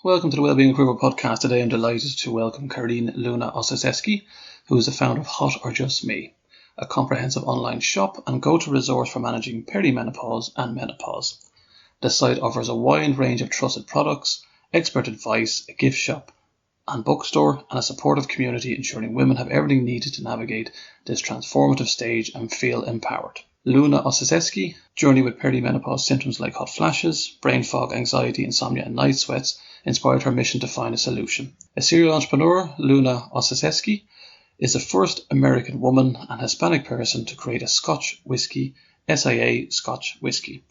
Welcome to the Wellbeing podcast. Today I'm delighted to welcome Carin Luna-Ostaseski, who is the founder of Hot or Just Me, a comprehensive online shop and go-to resource for managing perimenopause and menopause. The site offers a wide range of trusted products, expert advice, a gift shop and bookstore, and a supportive community ensuring women have everything needed to navigate this transformative stage and feel empowered. Luna-Ostaseski journey with perimenopause symptoms like hot flashes, brain fog, anxiety, insomnia and night sweats inspired her mission to find a solution. A serial entrepreneur, Luna-Ostaseski is the first American woman and Hispanic person to create a Scotch whisky, SIA Scotch Whisky.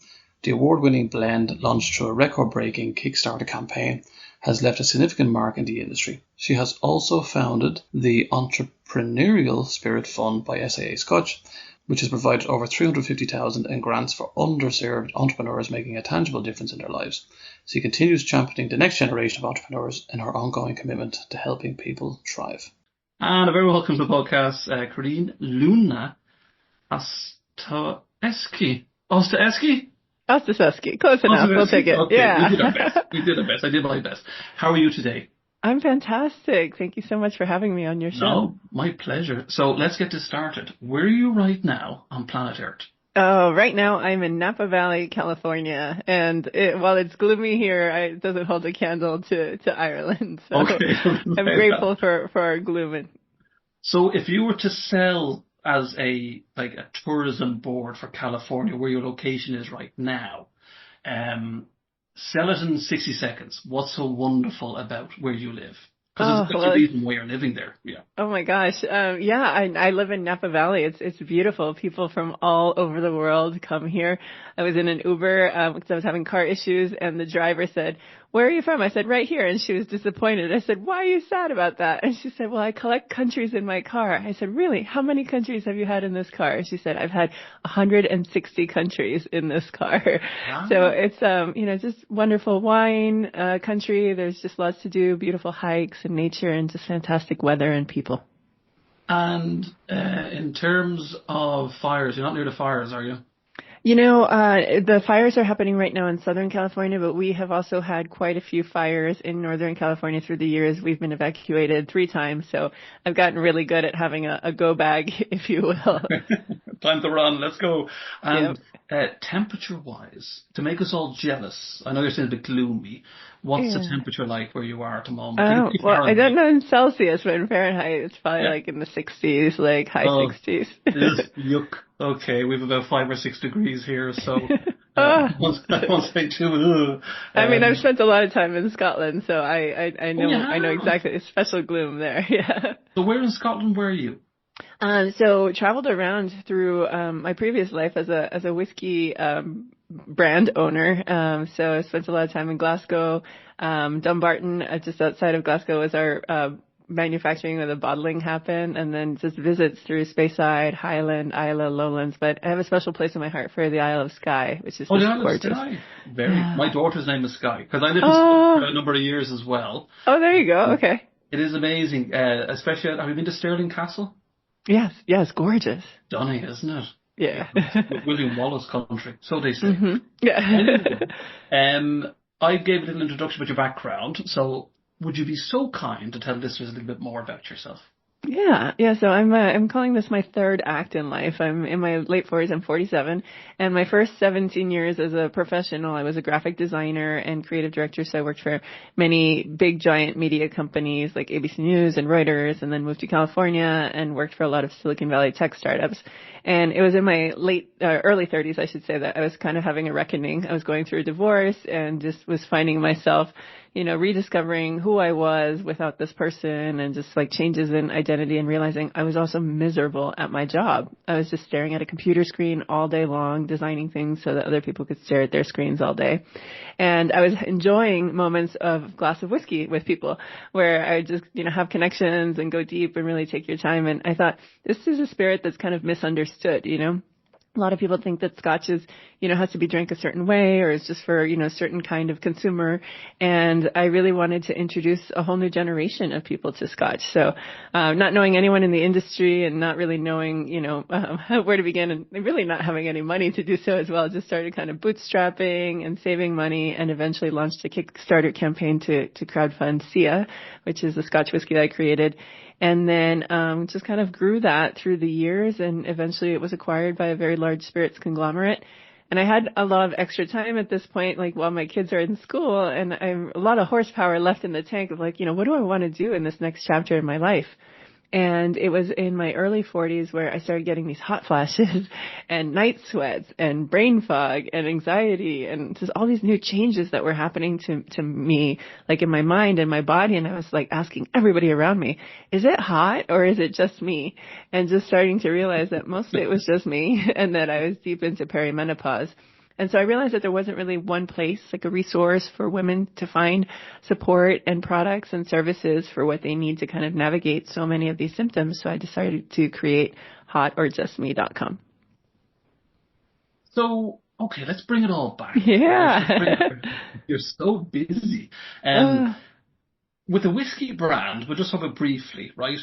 The award-winning blend, launched through a record-breaking Kickstarter campaign, has left a significant mark in the industry. She has also founded the Entrepreneurial Spirit Fund by SIA Scotch, which has provided over $350,000 in grants for underserved entrepreneurs, making a tangible difference in their lives. She continues championing the next generation of entrepreneurs in her ongoing commitment to helping people thrive. And a very welcome to the podcast, Carin Luna-Ostaseski. Ostaseski, close enough. We'll take it. Okay. Yeah. We did our best. I did my best. How are you today? I'm fantastic. Thank you so much for having me on your show. No, my pleasure. So let's get this started. Where are you right now on planet Earth? Oh, right now I'm in Napa Valley, California, and while it's gloomy here, it doesn't hold a candle to Ireland. So okay. I'm grateful for our gloom. So if you were to sell as a tourism board for California, where your location is right now, sell it in 60 seconds. What's so wonderful about where you live? Because there's a reason why you're living there. Yeah. Oh my gosh. I live in Napa Valley. It's beautiful. People from all over the world come here. I was in an Uber because I was having car issues, and the driver said, "Where are you from?" I said, "Right here." And she was disappointed. I said, "Why are you sad about that?" And she said, "Well, I collect countries in my car." I said, "Really? How many countries have you had in this car?" And she said, "I've had 160 countries in this car." Wow. So it's, just wonderful wine country. There's just lots to do, beautiful hikes and nature and just fantastic weather and people. And in terms of fires, you're not near the fires, are you? The fires are happening right now in Southern California, but we have also had quite a few fires in Northern California through the years. We've been evacuated 3 times, so I've gotten really good at having a go bag, if you will. Time to run. Let's go. And temperature-wise, to make us all jealous, I know you're saying a bit gloomy. What's the temperature like where you are at the moment? Well, I don't know in Celsius, but in Fahrenheit, it's probably like in the 60s, like high 60s. Yuck. Okay, we have about 5 or 6 degrees here, so I won't say too. I mean, I've spent a lot of time in Scotland, so I know I know exactly. It's special gloom there. Yeah. So where in Scotland were you? So traveled around through my previous life as a whiskey brand owner. So I spent a lot of time in Glasgow. Dumbarton, just outside of Glasgow, was our manufacturing where the bottling happened, and then just visits through Speyside, Highland, Isla, Lowlands. But I have a special place in my heart for the Isle of Skye, which is just gorgeous. Skye. My daughter's name is Skye, because I lived in Scotland for a number of years as well. Oh, there you go. Okay. It is amazing, especially. Have you been to Stirling Castle? Yes, gorgeous. Stunning, isn't it? Yeah. William Wallace country, so they say. Mm-hmm. Yeah. I gave a little introduction about your background, so would you be so kind to tell listeners a little bit more about yourself? Yeah. So I'm calling this my third act in life. I'm in my late 40s. I'm 47, and my first 17 years as a professional, I was a graphic designer and creative director. So I worked for many big giant media companies like ABC News and Reuters, and then moved to California and worked for a lot of Silicon Valley tech startups. And it was in my early 30s, I should say, that I was kind of having a reckoning. I was going through a divorce and just was finding myself, rediscovering who I was without this person, and just like changes in identity, and realizing I was also miserable at my job. I was just staring at a computer screen all day long, designing things so that other people could stare at their screens all day. And I was enjoying moments of glass of whiskey with people where I just, have connections and go deep and really take your time. And I thought, this is a spirit that's kind of misunderstood, A lot of people think that Scotch is, has to be drank a certain way or is just for, a certain kind of consumer. And I really wanted to introduce a whole new generation of people to Scotch. So, not knowing anyone in the industry and not really knowing, where to begin and really not having any money to do so as well, just started kind of bootstrapping and saving money and eventually launched a Kickstarter campaign to crowdfund SIA, which is the Scotch whiskey that I created. And then just kind of grew that through the years, and eventually it was acquired by a very large spirits conglomerate. And I had a lot of extra time at this point, like while my kids are in school, and I have a lot of horsepower left in the tank of like, what do I want to do in this next chapter in my life? And it was in my early 40s where I started getting these hot flashes and night sweats and brain fog and anxiety and just all these new changes that were happening to me, like in my mind and my body. And I was like asking everybody around me, is it hot or is it just me? And just starting to realize that mostly it was just me and that I was deep into perimenopause. And so I realized that there wasn't really one place, like a resource for women to find support and products and services for what they need to kind of navigate so many of these symptoms. So I decided to create hotorjustme.com. So, okay, let's bring it all back. Yeah. You're so busy. With the whiskey brand, we'll just talk about briefly, right?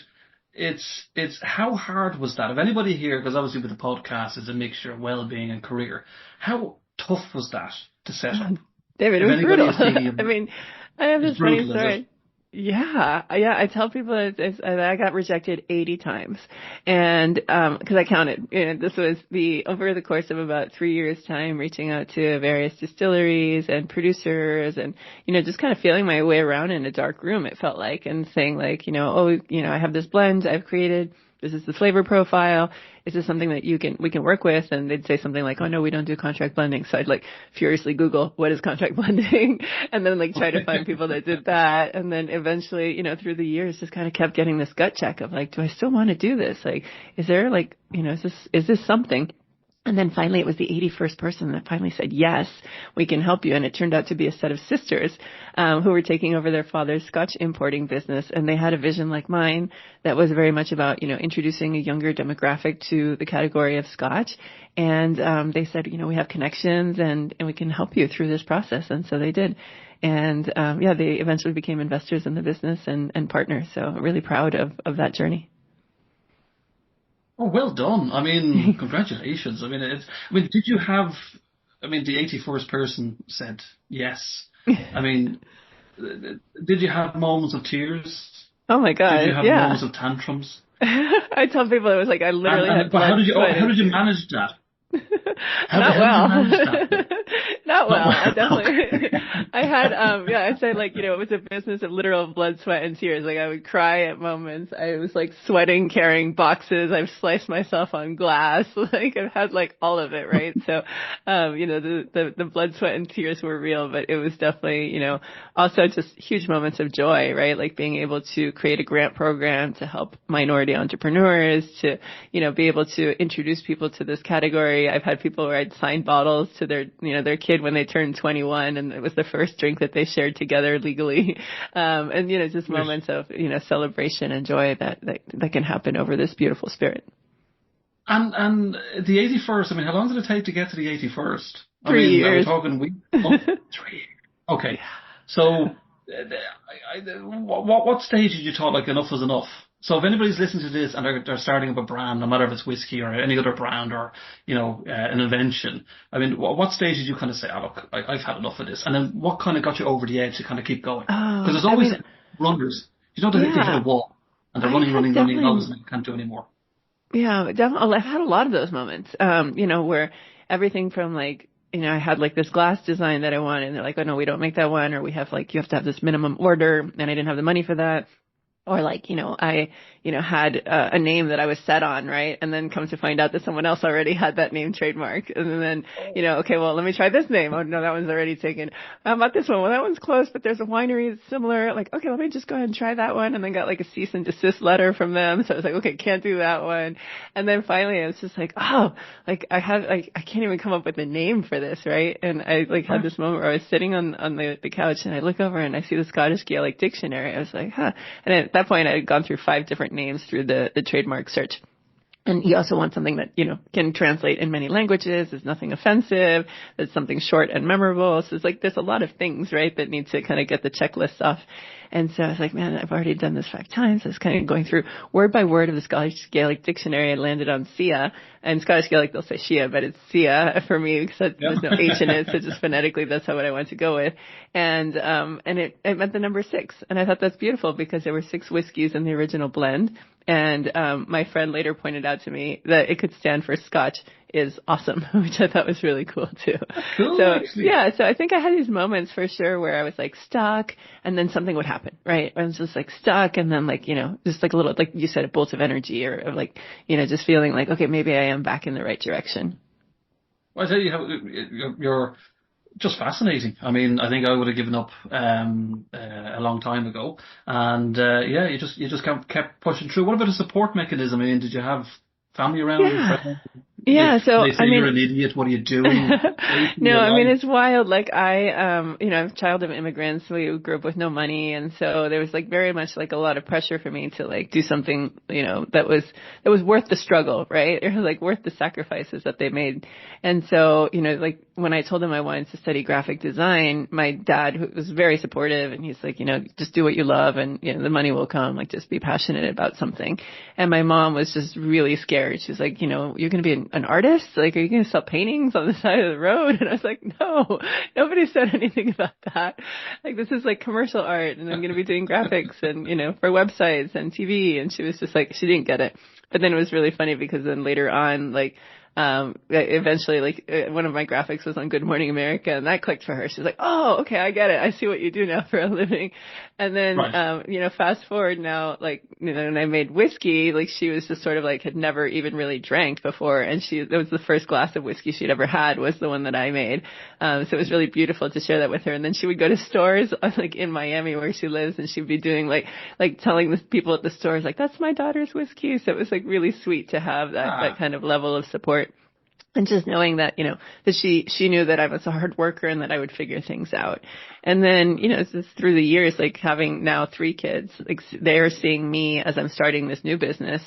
It's how hard was that? If anybody here, because obviously with the podcast, it's a mixture of well-being and career. How tough was that to set up? David, it was brutal. I mean, I have this funny story. Yeah. I tell people I got rejected 80 times, and because I counted. This was over the course of about 3 years' time, reaching out to various distilleries and producers, and just kind of feeling my way around in a dark room. It felt like, and saying like, I have this blend I've created. This is the flavor profile. Is this something that we can work with? And they'd say something like, oh no, we don't do contract blending. So I'd like furiously Google what is contract blending and then like try to find people that did that. And then eventually, through the years just kind of kept getting this gut check of like, do I still want to do this? Like, is there like, is this something? And then finally, it was the 81st person that finally said, yes, we can help you. And it turned out to be a set of sisters who were taking over their father's Scotch importing business. And they had a vision like mine that was very much about, introducing a younger demographic to the category of Scotch. And they said, we have connections and we can help you through this process. And so they did. And they eventually became investors in the business and partners. So I'm really proud of that journey. Oh, well done. I mean, congratulations. I mean, did you have, the 81st person said yes. I mean, did you have moments of tears? Oh my God. Did you have moments of tantrums? I tell people it was like I literally had blood. How did you manage that? Not well. Not well. I definitely, I had, I'd say like, it was a business of literal blood, sweat, and tears. Like I would cry at moments. I was like sweating, carrying boxes. I've sliced myself on glass. Like I've had like all of it, right? So, the blood, sweat, and tears were real, but it was definitely, also just huge moments of joy, right? Like being able to create a grant program to help minority entrepreneurs, to, be able to introduce people to this category. I've had people where I'd sign bottles to their kid when they turned 21, and it was the first drink that they shared together legally. And just moments of celebration and joy that can happen over this beautiful spirit. And the 81st. How long did it take to get to the 81st? 3 years. Are we talking weeks? 3 years. Okay. So, what stage did you thought like enough was enough? So if anybody's listening to this and they're starting up a brand, no matter if it's whiskey or any other brand or, an invention, what stage did you kind of say, oh, look, I've had enough of this? And then what kind of got you over the edge to kind of keep going? Because there's always runners. You don't have to hit a wall and they're running, and all of a sudden can't do anymore. Yeah, definitely. I've had a lot of those moments, where everything from like, I had like this glass design that I wanted and they're like, oh no, we don't make that one. Or we have like, you have to have this minimum order and I didn't have the money for that. Or like, I, had a name that I was set on, right? And then come to find out that someone else already had that name trademark. And then, okay, well, let me try this name. Oh, no, that one's already taken. How about this one? Well, that one's close, but there's a winery that's similar. Like, okay, let me just go ahead and try that one. And then got like a cease and desist letter from them. So I was like, okay, can't do that one. And then finally I was just like, oh, like I can't even come up with a name for this, right? And I like had this moment where I was sitting on the couch and I look over and I see the Scottish Gaelic dictionary. I was like, huh. And at that point I had gone through 5 different names through the trademark search. And you also want something that, can translate in many languages, is nothing offensive, that's something short and memorable. So it's like, there's a lot of things, right, that need to kind of get the checklist off. And so I was like, man, I've already done this 5 times. I was kind of going through word by word of the Scottish Gaelic dictionary. I landed on SIA. And Scottish Gaelic, they'll say Shia, but it's SIA for me because there's no H in it. So just phonetically, that's what I want to go with. And it meant the number 6. And I thought that's beautiful because there were 6 whiskeys in the original blend. And my friend later pointed out to me that it could stand for Scotch is awesome, which I thought was really cool too. Cool, so actually. yeah, so I think I had these moments for sure where I was like stuck, and then something would happen, right? I was just like stuck, and then just like a little, like you said, a bolt of energy, or like just feeling like, okay, maybe I am back in the right direction. Well, I tell you, you're just fascinating. I mean, I think I would have given up a long time ago, and you just kept pushing through. What about a support mechanism? I mean, did you have family around? Yeah. Friends? Yeah, so they say you're an idiot. What are you doing? No, I mean, it's wild. Like I'm a child of immigrants. We grew up with no money, and so there was like very much like a lot of pressure for me to like do something, that was worth the struggle, right? It was like worth the sacrifices that they made. And so, like when I told them I wanted to study graphic design, my dad, who was very supportive, and he's like, just do what you love, and the money will come. Like just be passionate about something. And my mom was just really scared. She was like, you're going to be an artist? Like, are you going to sell paintings on the side of the road? And I was like, no, nobody said anything about that. Like, this is like commercial art, and I'm going to be doing graphics and, for websites and TV. And she was just like, she didn't get it. But then it was really funny because then later on, like, eventually, like, one of my graphics was on Good Morning America, and that clicked for her. She's like, oh, okay, I get it. I see what you do now for a living. And then, right. Fast forward now, like, when I made whiskey, like, she was just sort of like, had never even really drank before. And that was the first glass of whiskey she'd ever had, was the one that I made. So it was really beautiful to share that with her. And then she would go to stores, like, in Miami where she lives, and she'd be doing like telling the people at the stores, like, that's my daughter's whiskey. So it was like really sweet to have that kind of level of support. And just knowing that, that she knew that I was a hard worker and that I would figure things out. And then, it's just through the years, like having now 3 kids, like they're seeing me as I'm starting this new business,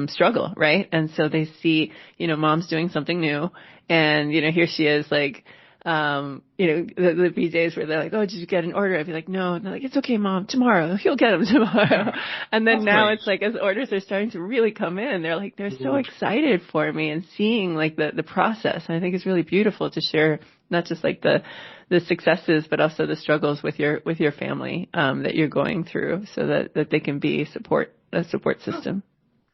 struggle, right? And so they see, mom's doing something new, and, here she is, like, there'd be days where they're like, oh, did you get an order? I'd be like, no. And they're like, it's okay, Mom, tomorrow. You'll get them tomorrow. And then now it's like, as orders are starting to really come in, they're so excited for me and seeing like the process. And I think it's really beautiful to share not just like the successes, but also the struggles with your family, that you're going through, so that they can be a support system.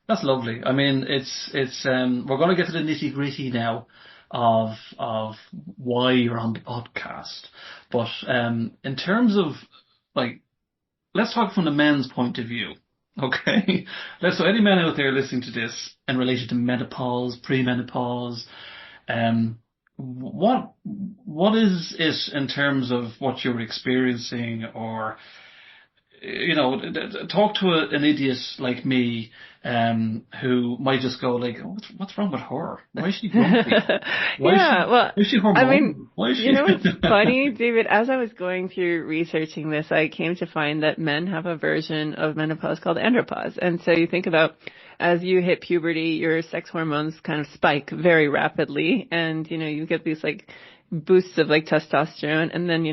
That's lovely. I mean, it's we're going to get to the nitty gritty now of why you're on the podcast. But in terms of, like, let's talk from the men's point of view. Okay? So any men out there listening to this in relation to menopause, premenopause, what is it in terms of what you're experiencing, or talk to an idiot like me, who might just go like, oh, what's wrong with her? Why is she grumpy? Why is she hormonal? I mean, it's funny, David, as I was going through researching this, I came to find that men have a version of menopause called andropause. And so you think about, as you hit puberty, your sex hormones kind of spike very rapidly, and, you get these like boosts of like testosterone, and then,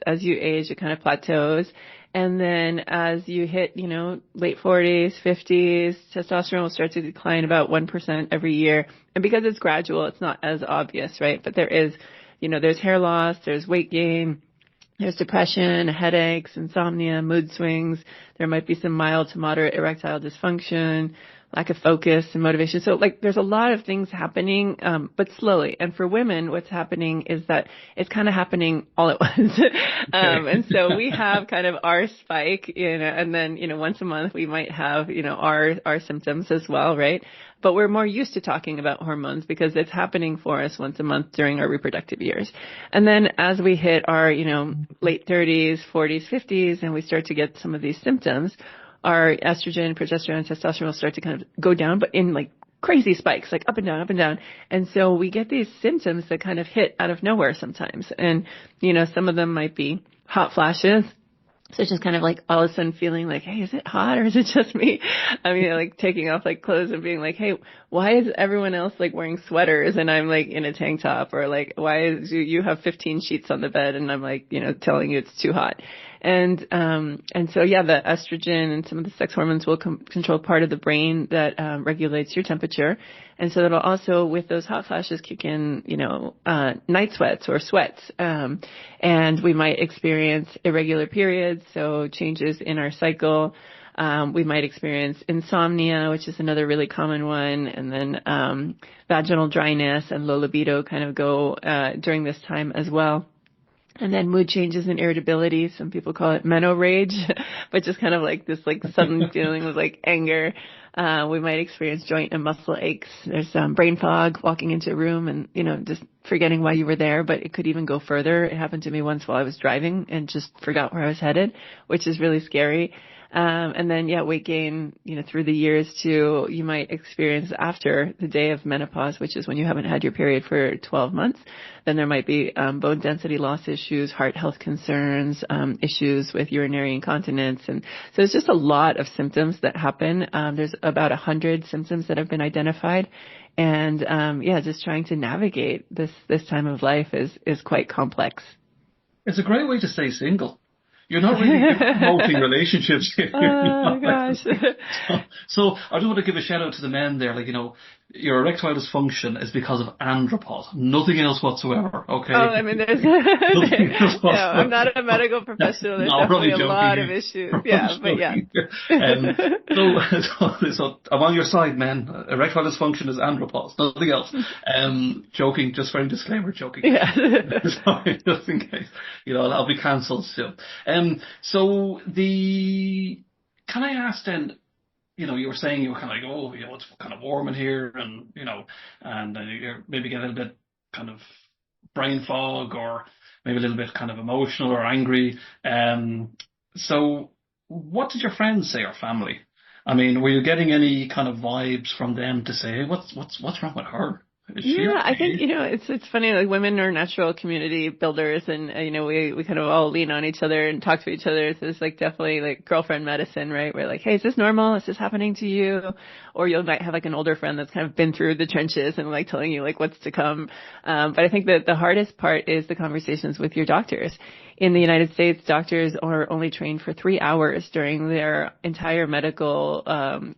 as you age, it kind of plateaus. And then as you hit, late 40s, 50s, testosterone will start to decline about 1% every year. And because it's gradual, it's not as obvious, right? But there is, there's hair loss, there's weight gain, there's depression, headaches, insomnia, mood swings. There might be some mild to moderate erectile dysfunction, lack of focus and motivation. So like there's a lot of things happening, but slowly. And for women, what's happening is that it's kind of happening all at once. And so we have kind of our spike, and then, once a month we might have, our symptoms as well, right? But we're more used to talking about hormones because it's happening for us once a month during our reproductive years. And then as we hit our, late 30s, 40s, 50s, and we start to get some of these symptoms, our estrogen, progesterone, testosterone will start to kind of go down, but in like crazy spikes, like up and down, up and down. And so we get these symptoms that kind of hit out of nowhere sometimes. And, some of them might be hot flashes. So it's just kind of like all of a sudden feeling like, hey, is it hot or is it just me? I mean, like taking off like clothes and being like, hey, why is everyone else like wearing sweaters and I'm like in a tank top? Or like, why is you have 15 sheets on the bed and I'm like, telling you it's too hot. And so yeah, the estrogen and some of the sex hormones will control part of the brain that regulates your temperature. And so that'll also, with those hot flashes, kick in, night sweats or sweats. And we might experience irregular periods, so changes in our cycle. We might experience insomnia, which is another really common one. And then vaginal dryness and low libido kind of go during this time as well. And then mood changes and irritability. Some people call it meno rage, but just kind of like this like sudden feeling of like anger. We might experience joint and muscle aches. There's brain fog, walking into a room and, just forgetting why you were there, but it could even go further. It happened to me once while I was driving and just forgot where I was headed, which is really scary. And then, weight gain, through the years too, you might experience after the day of menopause, which is when you haven't had your period for 12 months. Then there might be bone density loss issues, heart health concerns, issues with urinary incontinence. And so it's just a lot of symptoms that happen. There's about 100 symptoms that have been identified. And, just trying to navigate this time of life is quite complex. It's a great way to stay single. You're not really promoting relationships here. Oh, gosh. So I just want to give a shout out to the men there. Like, your erectile dysfunction is because of andropause. Nothing else whatsoever. Okay. Oh, I mean, there's, I'm not a medical professional. There's definitely a lot of issues. Yeah, but yeah. So I'm on your side, man. Erectile dysfunction is andropause. Nothing else. Joking, just for a disclaimer, joking. Yeah. Sorry, just in case. I'll be cancelled still. Can I ask then, you were saying you were kind of like, it's kind of warm in here and, and you're maybe get a little bit kind of brain fog or maybe a little bit kind of emotional or angry. So what did your friends say or family? I mean, were you getting any kind of vibes from them to say, hey, what's wrong with her? Yeah, I think, it's funny, like women are natural community builders and, we kind of all lean on each other and talk to each other. So it's like definitely like girlfriend medicine, right? We're like, hey, is this normal? Is this happening to you? Or you might have like an older friend that's kind of been through the trenches and like telling you like what's to come. But I think that the hardest part is the conversations with your doctors. In the United States, doctors are only trained for 3 hours during their entire medical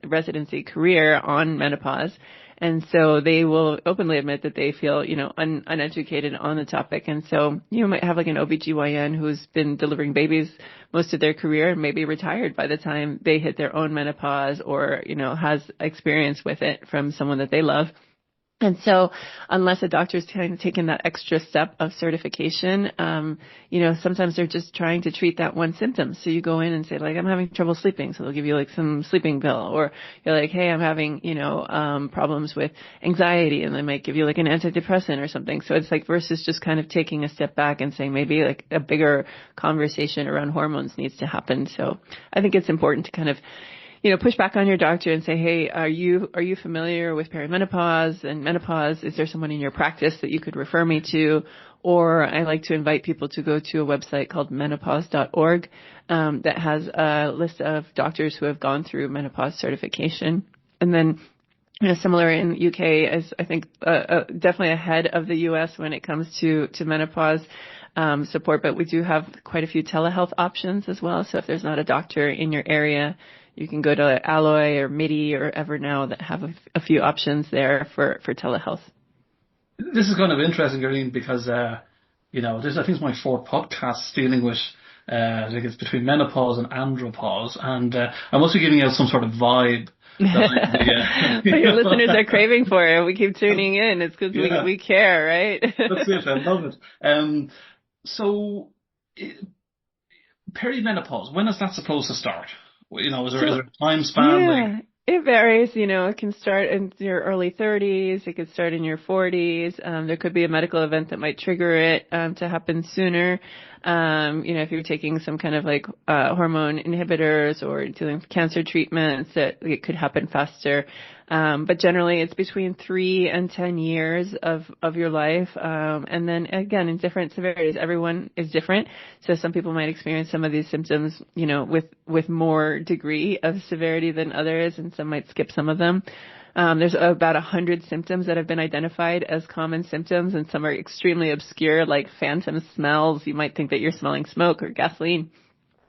residency career on menopause. And so they will openly admit that they feel, uneducated on the topic. And so you might have like an OBGYN who's been delivering babies most of their career and maybe retired by the time they hit their own menopause or, has experience with it from someone that they love. And so unless a doctor's kind of taken that extra step of certification, sometimes they're just trying to treat that one symptom. So you go in and say like, I'm having trouble sleeping. So they'll give you like some sleeping pill, or you're like, hey, I'm having, problems with anxiety, and they might give you like an antidepressant or something. So it's like versus just kind of taking a step back and saying maybe like a bigger conversation around hormones needs to happen. So I think it's important to kind of push back on your doctor and say, hey, are you familiar with perimenopause and menopause? Is there someone in your practice that you could refer me to? Or I like to invite people to go to a website called menopause.org that has a list of doctors who have gone through menopause certification. And then, similar in the UK, as I think definitely ahead of the US when it comes to menopause support, but we do have quite a few telehealth options as well. So if there's not a doctor in your area, you can go to Alloy or MIDI or Evernow that have a few options there for telehealth. This is kind of interesting, Carin, because, this I think is my fourth podcast dealing with, I think it's between menopause and andropause, and I must be giving out some sort of vibe. Your listeners are craving for it. We keep tuning in. It's because we care, right? That's it. I love it. So, perimenopause, when is that supposed to start? Is there a time span? Yeah, it varies. It can start in your early 30s. It could start in your 40s. There could be a medical event that might trigger it to happen sooner. If you're taking some kind of like hormone inhibitors or doing cancer treatments, that it could happen faster. But generally it's between 3 and 10 years of your life. And then again, in different severities, everyone is different. So some people might experience some of these symptoms, with more degree of severity than others, and some might skip some of them. There's about 100 symptoms that have been identified as common symptoms, and some are extremely obscure, like phantom smells. You might think that you're smelling smoke or gasoline.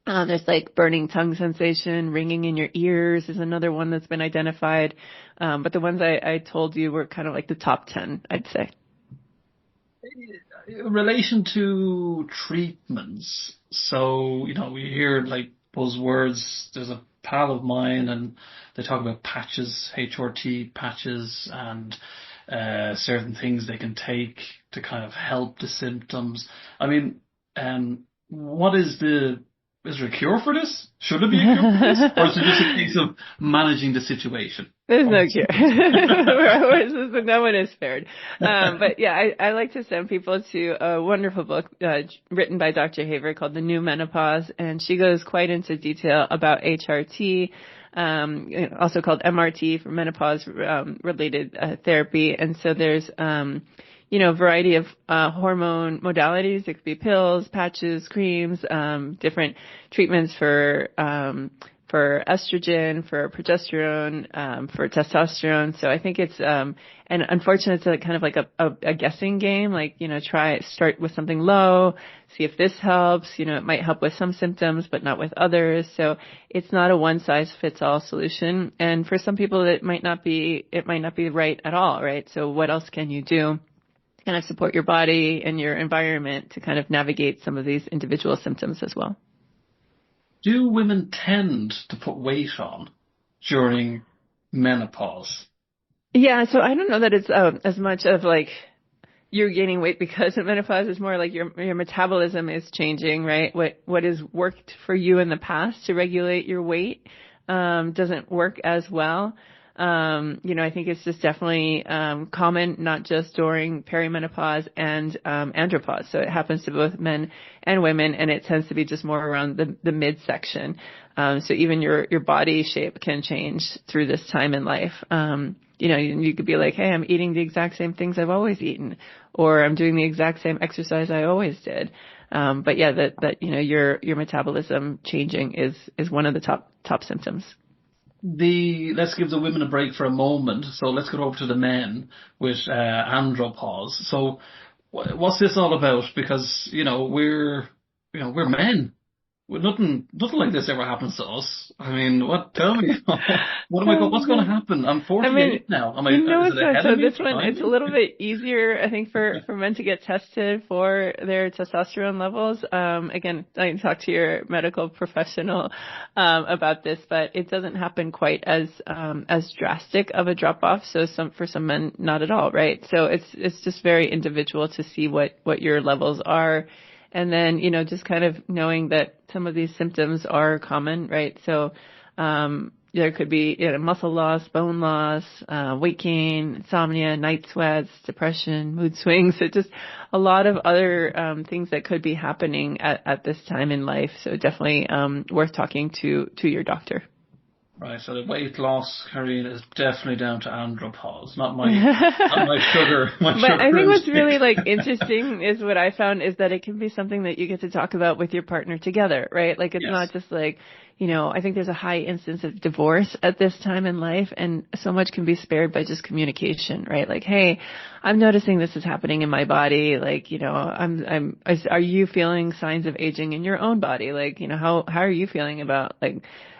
There's like burning tongue sensation, ringing in your ears is another one that's been identified. But the ones I told you were kind of like the top 10, I'd say. In relation to treatments, so, we hear like buzzwords. There's a pal of mine and they talk about patches, HRT patches, and certain things they can take to kind of help the symptoms. I mean, is there a cure for this? Should there be a cure for this? Or is it just a case of managing the situation? There's no cure. No one is spared. But yeah, I like to send people to a wonderful book written by Dr. Haver called The New Menopause, and she goes quite into detail about HRT, also called MRT for menopause related therapy. And so there's a variety of hormone modalities. It could be pills, patches, creams, different treatments for estrogen, for progesterone, for testosterone. So I think it's and unfortunately it's kind of like a guessing game. Like, start with something low, see if this helps. It might help with some symptoms, but not with others. So it's not a one size fits all solution. And for some people it might not be right at all, right? So what else can you do? Kind of support your body and your environment to kind of navigate some of these individual symptoms as well. Do women tend to put weight on during menopause? Yeah, so I don't know that it's as much of like you're gaining weight because of menopause. It's more like your metabolism is changing, right? What has worked for you in the past to regulate your weight doesn't work as well. I think it's just definitely common, not just during perimenopause and andropause. So it happens to both men and women, and it tends to be just more around the midsection. So even your body shape can change through this time in life. You could be like, hey, I'm eating the exact same things I've always eaten, or I'm doing the exact same exercise I always did. But yeah, your metabolism changing is one of the top symptoms. Let's give the women a break for a moment. So let's go over to the men with andropause. So what's this all about? Because we're men. Nothing like this ever happens to us. I mean, tell me, what's going to happen? I'm 48 now. So this one, it's a little bit easier, I think, for men to get tested for their testosterone levels. Again, I can talk to your medical professional, about this, but it doesn't happen quite as drastic of a drop off. So for some men, not at all, right? So it's just very individual to see what your levels are. And then, just kind of knowing that some of these symptoms are common, right? So, there could be muscle loss, bone loss, weight gain, insomnia, night sweats, depression, mood swings. So just a lot of other things that could be happening at this time in life. So definitely worth talking to your doctor. Right, so the weight loss, Carin, is definitely down to andropause, not my sugar. But I think what's really interesting is what I found is that it can be something that you get to talk about with your partner together, right? Like it's not just like, I think there's a high instance of divorce at this time in life, and so much can be spared by just communication, right? Like, hey, I'm noticing this is happening in my body. Like, are you feeling signs of aging in your own body? Like, how are you feeling about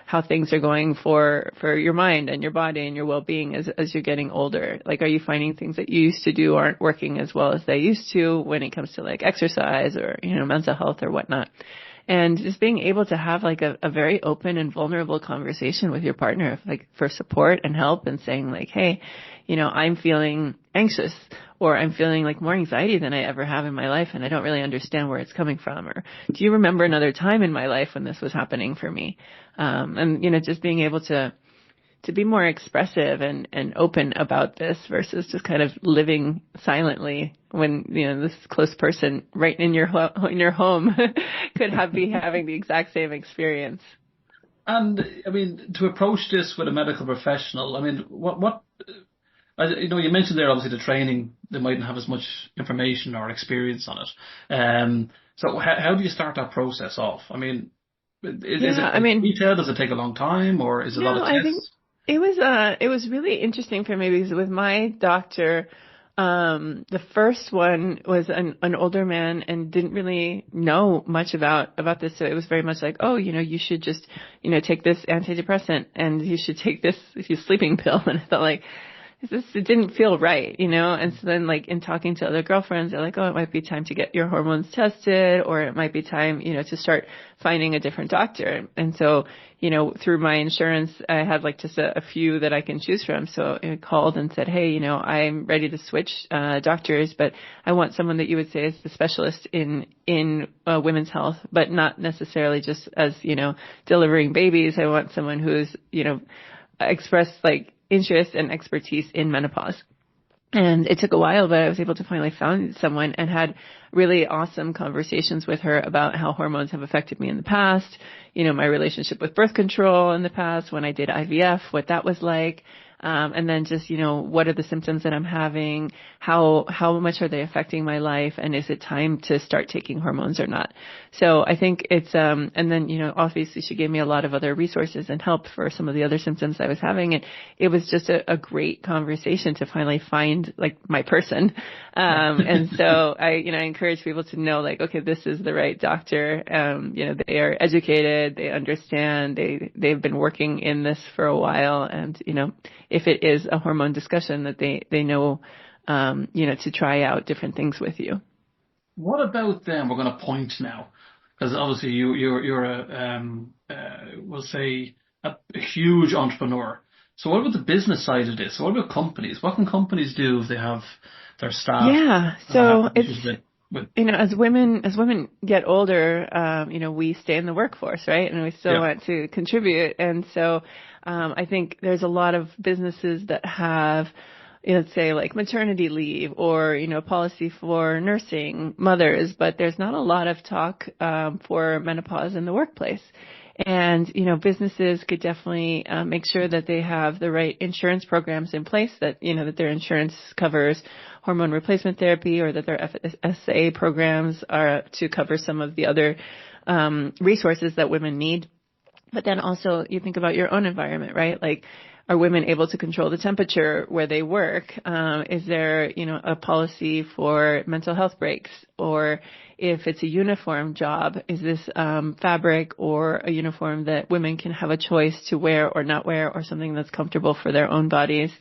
how things are going for your mind and your body and your well-being as you're getting older? Like, are you finding things that you used to do aren't working as well as they used to when it comes to exercise or, mental health or whatnot? And just being able to have a very open and vulnerable conversation with your partner, for support and help, and saying hey, I'm feeling anxious, or I'm feeling more anxiety than I ever have in my life, and I don't really understand where it's coming from. Or do you remember another time in my life when this was happening for me? And, just being able to to be more expressive and open about this versus just kind of living silently when, this close person right in your home could be having the exact same experience. And I mean, to approach this with a medical professional, I mean, what you mentioned there, obviously the training, they mightn't have as much information or experience on it. So how do you start that process off? I mean, is it detailed? Does it take a long time, or is it a lot of tests? I think it was really interesting for me because with my doctor, the first one was an older man and didn't really know much about this. So it was very much like, oh, you should just, take this antidepressant and you should take this sleeping pill. And I felt like, it didn't feel right, and so then like in talking to other girlfriends, they're like, oh, it might be time to get your hormones tested, or it might be time, to start finding a different doctor. And so, through my insurance, I had like just a few that I can choose from. So I called and said, hey, I'm ready to switch doctors, but I want someone that you would say is the specialist in women's health, but not necessarily just as, delivering babies. I want someone who's, expressed like interest and expertise in menopause. And it took a while, but I was able to finally find someone and had really awesome conversations with her about how hormones have affected me in the past, my relationship with birth control in the past, when I did IVF, what that was like. And then just, what are the symptoms that I'm having? How much are they affecting my life? And is it time to start taking hormones or not? So I think it's, and then, obviously she gave me a lot of other resources and help for some of the other symptoms I was having. And it was just a great conversation to finally find like my person. And so I encourage people to know like, okay, this is the right doctor. They are educated, they understand, they've been working in this for a while. And, if it is a hormone discussion, that they know, to try out different things with you. What about them? We're going to point now, because obviously you're we'll say a huge entrepreneur. So what about the business side of this? What about companies? What can companies do if they have their staff? Yeah, so it's as women get older, we stay in the workforce, right? And we still want to contribute. And so I think there's a lot of businesses that have, let's say like maternity leave or, policy for nursing mothers, but there's not a lot of talk for menopause in the workplace. And, businesses could definitely make sure that they have the right insurance programs in place, that, that their insurance covers hormone replacement therapy, or that their FSA programs are to cover some of the other resources that women need. But then also you think about your own environment, right? Like, are women able to control the temperature where they work? Is there, a policy for mental health breaks? Or if it's a uniform job, is this fabric or a uniform that women can have a choice to wear or not wear, or something that's comfortable for their own bodies,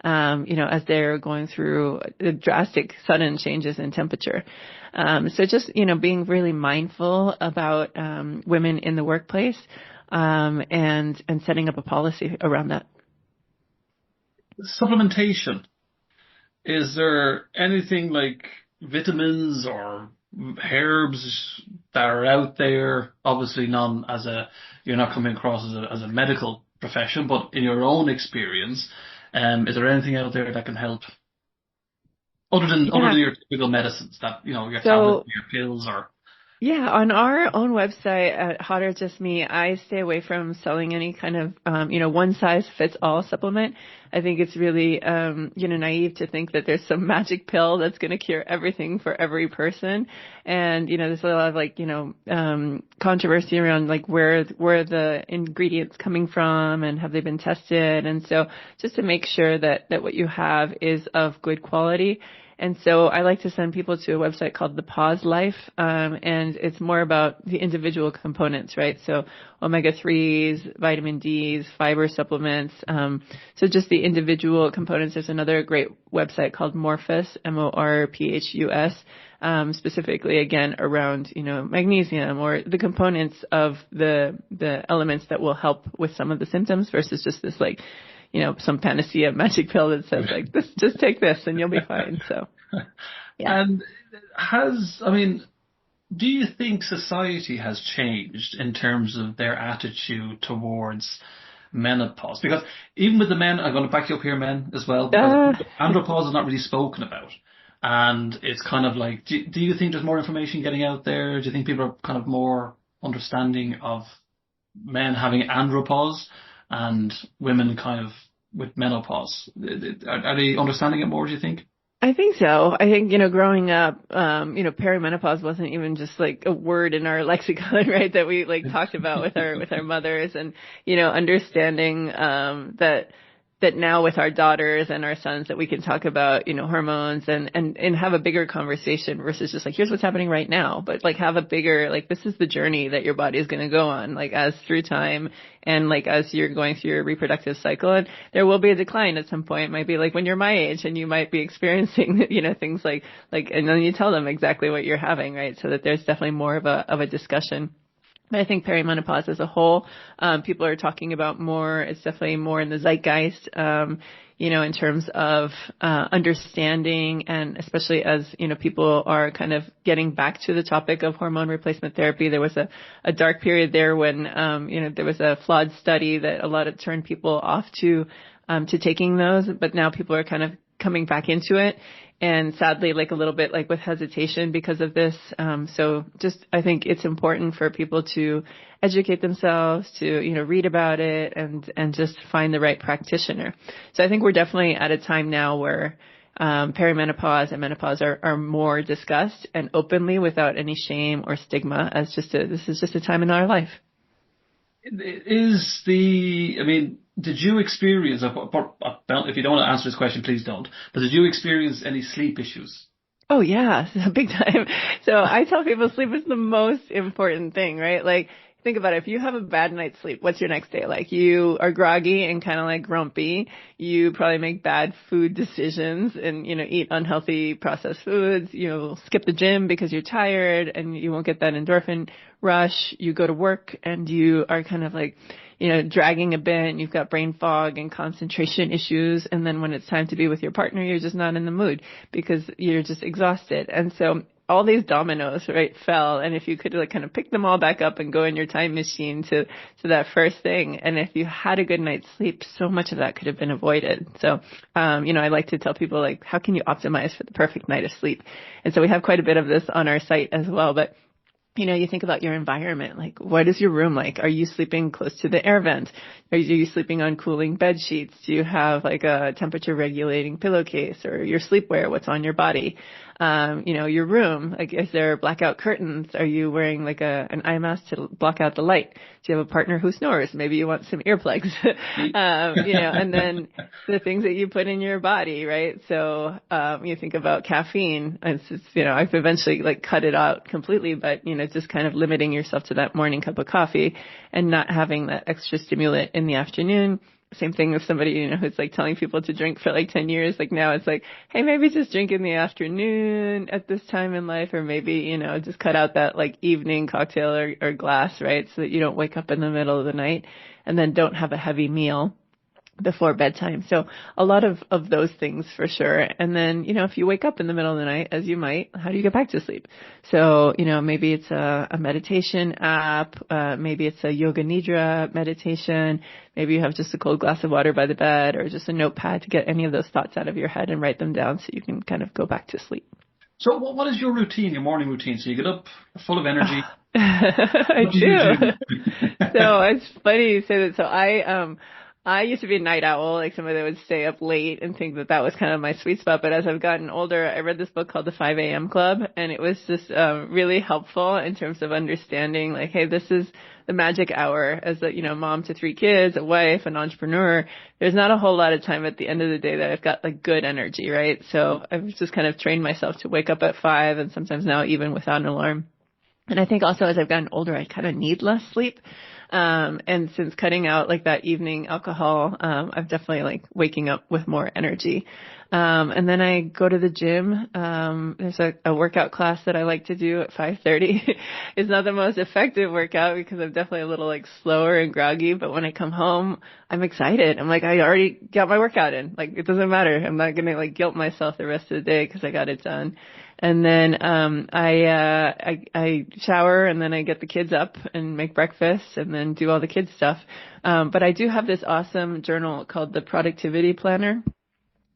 as they're going through drastic sudden changes in temperature. So just, being really mindful about women in the workplace, and setting up a policy around that. Supplementation. Is there anything like vitamins or herbs that are out there? Obviously, you're not coming across as a medical profession, but in your own experience, is there anything out there that can help other than your typical medicines, that your tablets, your pills, or? Yeah, on our own website at Hot or Just Me, I stay away from selling any kind of, one size fits all supplement. I think it's really, naive to think that there's some magic pill that's going to cure everything for every person. And, there's a lot of controversy around like where the ingredients coming from and have they been tested. And so just to make sure that what you have is of good quality. And so I like to send people to a website called The Pause Life, and it's more about the individual components, right? So omega-3s, vitamin Ds, fiber supplements. So just the individual components. There's another great website called Morphus, Morphus, specifically again around, magnesium or the components of the elements that will help with some of the symptoms versus just this like, some panacea magic pill that says like this, just take this and you'll be fine. So, yeah. And do you think society has changed in terms of their attitude towards menopause? Because even with the men, I'm going to back you up here, men, as well, because andropause is not really spoken about. And it's kind of like, do you think there's more information getting out there? Do you think people are kind of more understanding of men having andropause and women kind of with menopause? Are they understanding it more, do you think? I think so. I think, growing up, perimenopause wasn't even just like a word in our lexicon, right? That we like talked about with our mothers, and, understanding, that now with our daughters and our sons that we can talk about, hormones and have a bigger conversation versus just like, here's what's happening right now, but like have a bigger, like, this is the journey that your body is going to go on, like as through time and like as you're going through your reproductive cycle. And there will be a decline at some point. It might be like when you're my age and you might be experiencing, things like, and then you tell them exactly what you're having, right? So that there's definitely more of a discussion. But I think perimenopause as a whole, people are talking about more. It's definitely more in the zeitgeist, in terms of understanding, and especially as, people are kind of getting back to the topic of hormone replacement therapy. There was a dark period there when, there was a flawed study that turned people off to taking those, but now people are kind of coming back into it. And sadly, like a little bit like with hesitation because of this. So just, I think it's important for people to educate themselves, to, read about it and just find the right practitioner. So I think we're definitely at a time now where, perimenopause and menopause are more discussed and openly without any shame or stigma as this is just a time in our life. Did you experience, if you don't want to answer this question, please don't, but did you experience any sleep issues? Oh yeah, big time. So I tell people sleep is the most important thing, right? Like, think about it. If you have a bad night's sleep, what's your next day like? You are groggy and kind of like grumpy. You probably make bad food decisions and, eat unhealthy processed foods. You'll skip the gym because you're tired and you won't get that endorphin rush. You go to work and you are kind of like, dragging a bit, and you've got brain fog and concentration issues. And then when it's time to be with your partner, you're just not in the mood because you're just exhausted. And so all these dominoes, right, fell. And if you could like kind of pick them all back up and go in your time machine to that first thing. And if you had a good night's sleep, so much of that could have been avoided. So, I like to tell people, like, how can you optimize for the perfect night of sleep? And so we have quite a bit of this on our site as well. But you think about your environment, like what is your room like? Are you sleeping close to the air vent? Are you sleeping on cooling bed sheets? Do you have like a temperature regulating pillowcase or your sleepwear? What's on your body? Your room, like is there blackout curtains? Are you wearing like an eye mask to block out the light? Do you have a partner who snores? Maybe you want some earplugs, and then the things that you put in your body, right? So, you think about caffeine. It's I've eventually like cut it out completely, but, just kind of limiting yourself to that morning cup of coffee and not having that extra stimulant in the afternoon. Same thing with somebody, who's like telling people to drink for like 10 years. Like now it's like, hey, maybe just drink in the afternoon at this time in life, or maybe, just cut out that like evening cocktail or glass, right? So that you don't wake up in the middle of the night and then don't have a heavy meal before bedtime. So a lot of those things for sure. And then, if you wake up in the middle of the night, as you might, how do you get back to sleep? So, maybe it's a meditation app. Maybe it's a yoga nidra meditation. Maybe you have just a cold glass of water by the bed or just a notepad to get any of those thoughts out of your head and write them down so you can kind of go back to sleep. So what is your routine, your morning routine? So you get up full of energy. I do. So it's funny you say that. So I used to be a night owl, like somebody that would stay up late and think that was kind of my sweet spot. But as I've gotten older, I read this book called The 5 a.m. Club, and it was just really helpful in terms of understanding, like, hey, this is the magic hour as a, mom to 3 kids, a wife, an entrepreneur. There's not a whole lot of time at the end of the day that I've got like good energy, right? So I've just kind of trained myself to wake up at 5 and sometimes now even without an alarm. And I think also as I've gotten older, I kind of need less sleep. And since cutting out like that evening alcohol, I've definitely like waking up with more energy. And then I go to the gym. There's a workout class that I like to do at 5:30. It's not the most effective workout because I'm definitely a little like slower and groggy, but when I come home, I'm excited. I'm like, I already got my workout in. Like, it doesn't matter. I'm not going to like guilt myself the rest of the day because I got it done. And then I shower, and then I get the kids up and make breakfast and then do all the kids stuff. But I do have this awesome journal called the Productivity Planner.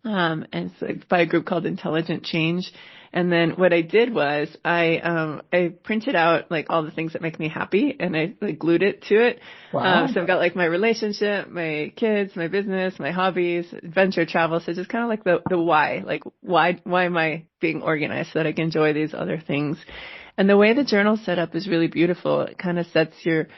And it's by a group called Intelligent Change. And then what I did was I printed out like all the things that make me happy, and I like glued it to it. Wow. So I've got like my relationship, my kids, my business, my hobbies, adventure, travel. So just kind of like the why, like why am I being organized so that I can enjoy these other things? And the way the journal's set up is really beautiful. It kind of sets your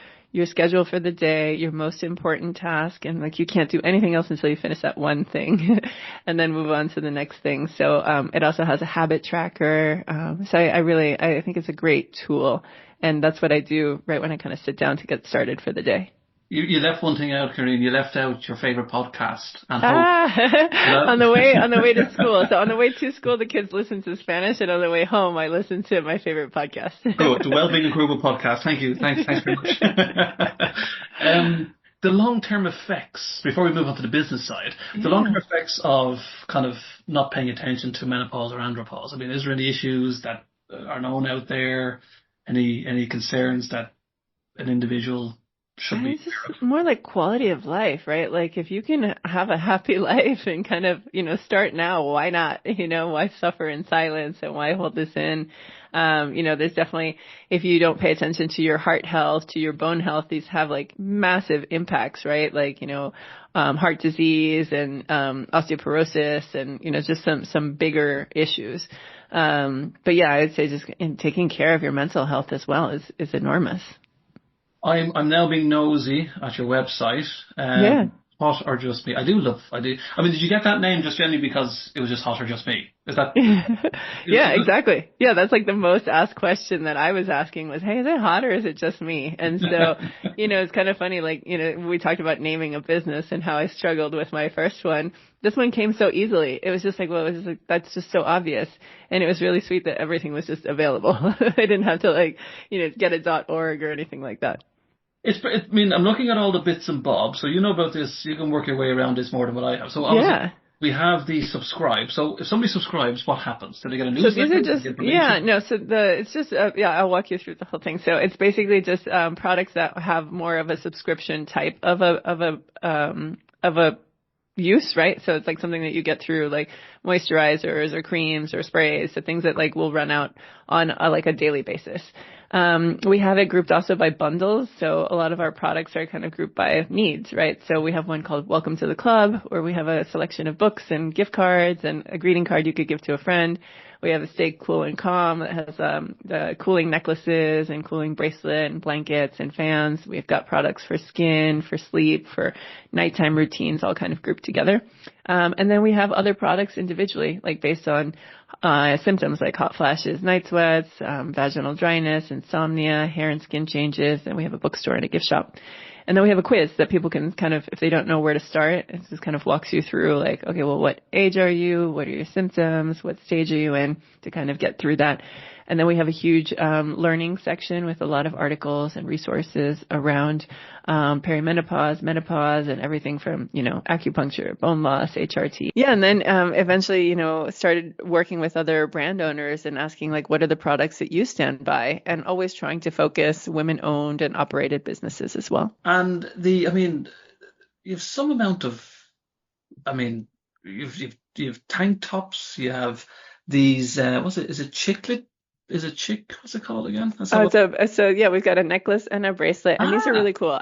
schedule for the day, your most important task, and like you can't do anything else until you finish that one thing and then move on to the next thing. So it also has a habit tracker. So I think it's a great tool, and that's what I do right when I kind of sit down to get started for the day. You left one thing out, Carin. You left out your favorite podcast and on the way to school. So on the way to school, the kids listen to Spanish, and on the way home, I listen to my favorite podcast. Oh, the Wellbeing and Improvement podcast. Thank you. Thanks very much. The long-term effects, before we move on to the business side, the long-term effects of kind of not paying attention to menopause or andropause. I mean, is there any issues that are known out there? Any concerns that an individual should be? It's just more like quality of life, right? Like if you can have a happy life and kind of, start now, why not? Why suffer in silence, and why hold this in? There's definitely, if you don't pay attention to your heart health, to your bone health, these have like massive impacts, right? Like, heart disease and, osteoporosis and, just some bigger issues. But yeah, I would say just in taking care of your mental health as well is enormous. I'm now being nosy at your website. Hot or Just Me. I do. I mean, did you get that name just generally because it was just Hot or Just Me? Is that? Yeah, exactly. Yeah, that's like the most asked question that I was asking was, hey, is it hot or is it just me? And so, it's kind of funny, like, we talked about naming a business and how I struggled with my first one. This one came so easily. It was just like, well, it was just like, that's just so obvious. And it was really sweet that everything was just available. I didn't have to like, get a .org or anything like that. I mean, I'm looking at all the bits and bobs, so you know about this. You can work your way around this more than what I have. So obviously, we have the subscribe. So if somebody subscribes, what happens? Do they get a newsletter? So these are just, it's just, I'll walk you through the whole thing. So it's basically just products that have more of a subscription type of a use, right? So it's like something that you get through like moisturizers or creams or sprays, so things that like will run out on like a daily basis. We have it grouped also by bundles. So a lot of our products are kind of grouped by needs, right? So we have one called Welcome to the Club, where we have a selection of books and gift cards and a greeting card you could give to a friend. We have a Stay Cool and Calm that has the cooling necklaces and cooling bracelet and blankets and fans. We've got products for skin, for sleep, for nighttime routines, all kind of grouped together. And then we have other products individually, like based on symptoms like hot flashes, night sweats, vaginal dryness, insomnia, hair and skin changes. And we have a bookstore and a gift shop. And then we have a quiz that people can kind of, if they don't know where to start, it just kind of walks you through like, okay, well, what age are you? What are your symptoms? What stage are you in, to kind of get through that. And then we have a huge learning section with a lot of articles and resources around perimenopause, menopause, and everything from, acupuncture, bone loss, HRT. Yeah, and then eventually, started working with other brand owners and asking, like, what are the products that you stand by? And always trying to focus women-owned and operated businesses as well. And you have some amount of, you've tank tops, you have these, is it chiclet? Is it what's it called again? We've got a necklace and a bracelet, and these are really cool.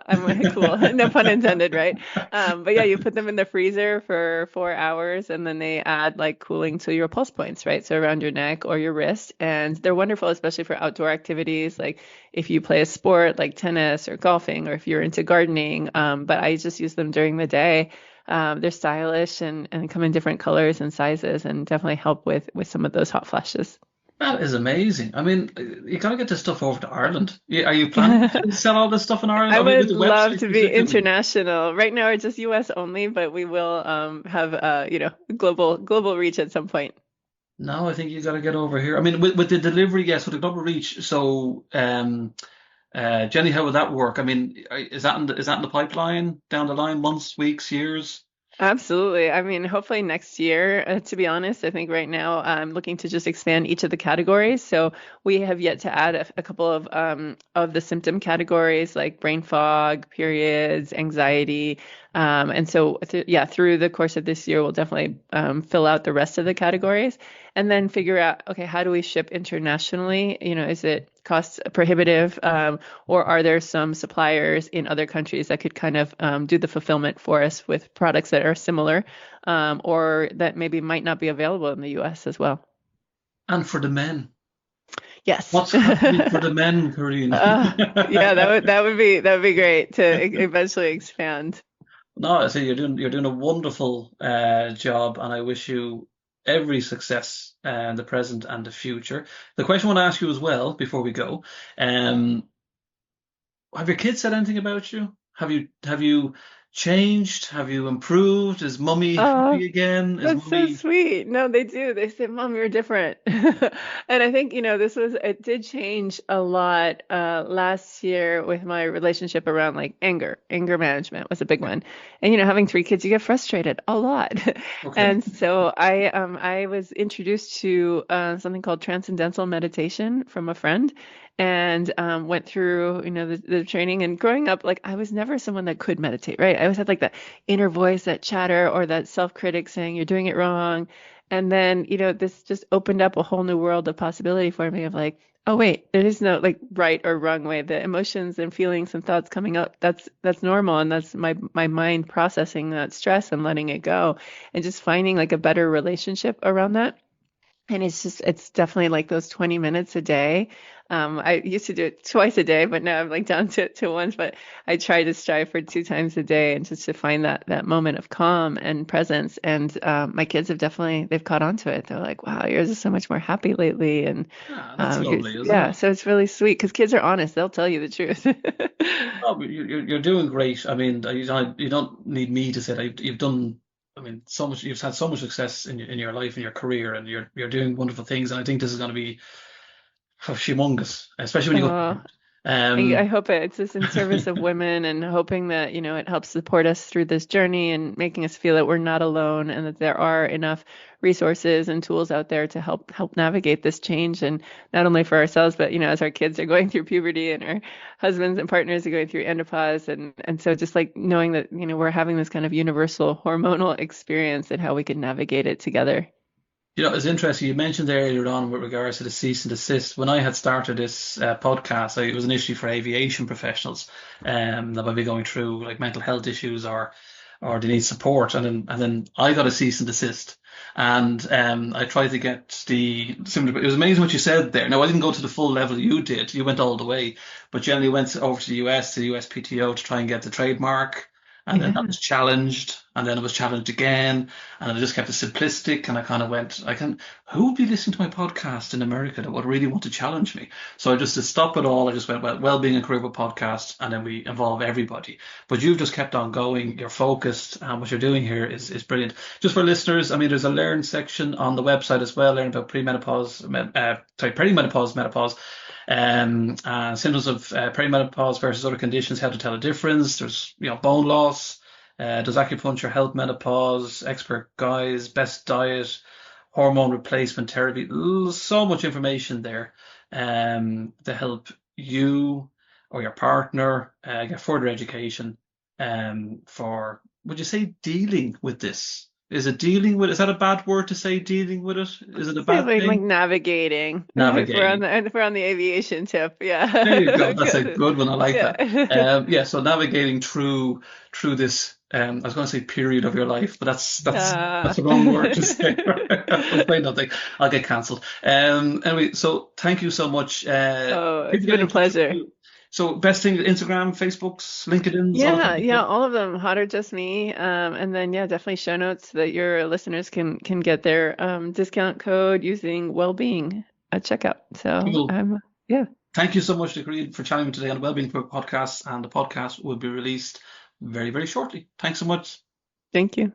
Cool. No pun intended, right? But yeah, you put them in the freezer for 4 hours, and then they add like cooling to your pulse points, right? So around your neck or your wrist, and they're wonderful, especially for outdoor activities, like if you play a sport like tennis or golfing, or if you're into gardening. But I just use them during the day. They're stylish and come in different colors and sizes, and definitely help with some of those hot flashes. That is amazing. I mean, you got to get this stuff over to Ireland. Are you planning to sell all this stuff in Ireland? I would love to be international. Right now, it's just U.S. only, but we will have global reach at some point. No, I think you got to get over here. I mean, with the delivery, yes, with the global reach. So, Jenny, how would that work? I mean, is that in the pipeline down the line, months, weeks, years? Absolutely. I mean, hopefully next year, to be honest, I think right now I'm looking to just expand each of the categories. So we have yet to add a couple of the symptom categories like brain fog, periods, anxiety. And so, yeah, through the course of this year, we'll definitely fill out the rest of the categories and then figure out, okay, how do we ship internationally? You know, is it cost prohibitive? Or are there some suppliers in other countries that could kind of do the fulfillment for us with products that are similar, or that maybe might not be available in the US as well? And for the men, Yes. what's happening for the men, Corinne? Yeah, that would be great to eventually expand. No, I say you're doing a wonderful job, and I wish you every success in the present and the future. The question I want to ask you as well before we go, um, have your kids said anything about you? Have you changed? Have you improved? Is mummy Oh, happy again? Is that's so mummy sweet. No, they do. They say, Mom, you're different. And I think, it did change a lot last year with my relationship around like anger. Anger management was a big one. And, having three kids, you get frustrated a lot. okay? And so I was introduced to something called transcendental meditation from a friend and went through, the training. And growing up, like I was never someone that could meditate, right? I always had like that inner voice, that chatter, or that self-critic saying you're doing it wrong. And then, this just opened up a whole new world of possibility for me of like, oh wait, there is no like right or wrong way. The emotions and feelings and thoughts coming up, that's normal. And that's my mind processing that stress and letting it go and just finding like a better relationship around that. And it's definitely like those 20 minutes a day. I used to do it twice a day, but now I'm like down to once, but I try to strive for two times a day and just to find that moment of calm and presence. And my kids they've caught on to it. They're like, wow, yours is so much more happy lately. And Ah, that's lovely, isn't yeah, it? so it's really sweet because kids are honest. They'll tell you the truth. Oh, but you're doing great. I mean, you don't need me to say that. You've done. I mean, so much. You've had so much success in your life and your career, and you're doing wonderful things. And I think this is going to be humongous, especially when you go. Oh, I Um, hope it's just in service of women and hoping that, it helps support us through this journey and making us feel that we're not alone and that there are enough resources and tools out there to help navigate this change and not only for ourselves, but, as our kids are going through puberty and our husbands and partners are going through menopause and so just like knowing that, we're having this kind of universal hormonal experience and how we can navigate it together. it's interesting. You mentioned earlier on with regards to the cease and desist. When I had started this podcast, it was initially for aviation professionals that might be going through like mental health issues or they need support, and then I got a cease and desist, and I tried to get the similar. It was amazing what you said there. Now I didn't go to the full level you did. You went all the way, but generally went over to the US to the USPTO to try and get the trademark. And then that Yeah. was challenged, and then it was challenged again, and I just kept it simplistic. And I kind of went, who would be listening to my podcast in America that would really want to challenge me? So I just to stop it all, I just went, well, Wellbeing and Career podcast, and then we involve everybody. But you've just kept on going. You're focused, and what you're doing here is brilliant. Just for listeners, I mean, there's a learn section on the website as well. Learn about perimenopause, menopause, symptoms of perimenopause versus other conditions, how to tell a difference. There's bone loss. Does acupuncture help menopause? Expert guides, best diet, hormone replacement therapy. So much information there to help you or your partner get further education for, would you say, dealing with this? Is it dealing with? Is that a bad word to say? Dealing with it? Is it a Say bad like thing? navigating Navigating. if we're on the aviation tip. There you go. Yeah. That's a Good. good one. I like that. Yeah. Yeah. So navigating through this, I was going to say period of your life, but that's the wrong word to say. I'll say nothing. I'll get cancelled. Anyway, so thank you so much. Oh, People it's get been a in touch with pleasure. you. So best thing, Instagram, Facebooks, LinkedIn's, all that Yeah, kind of yeah, stuff. all of them, hot or just me. And then yeah, definitely show notes so that your listeners can get their discount code using Wellbeing at checkout. So Cool. yeah, Thank you so much, Creed, for chatting with me today on the Wellbeing Podcast, and the podcast will be released very, very shortly. Thanks so much. thank you.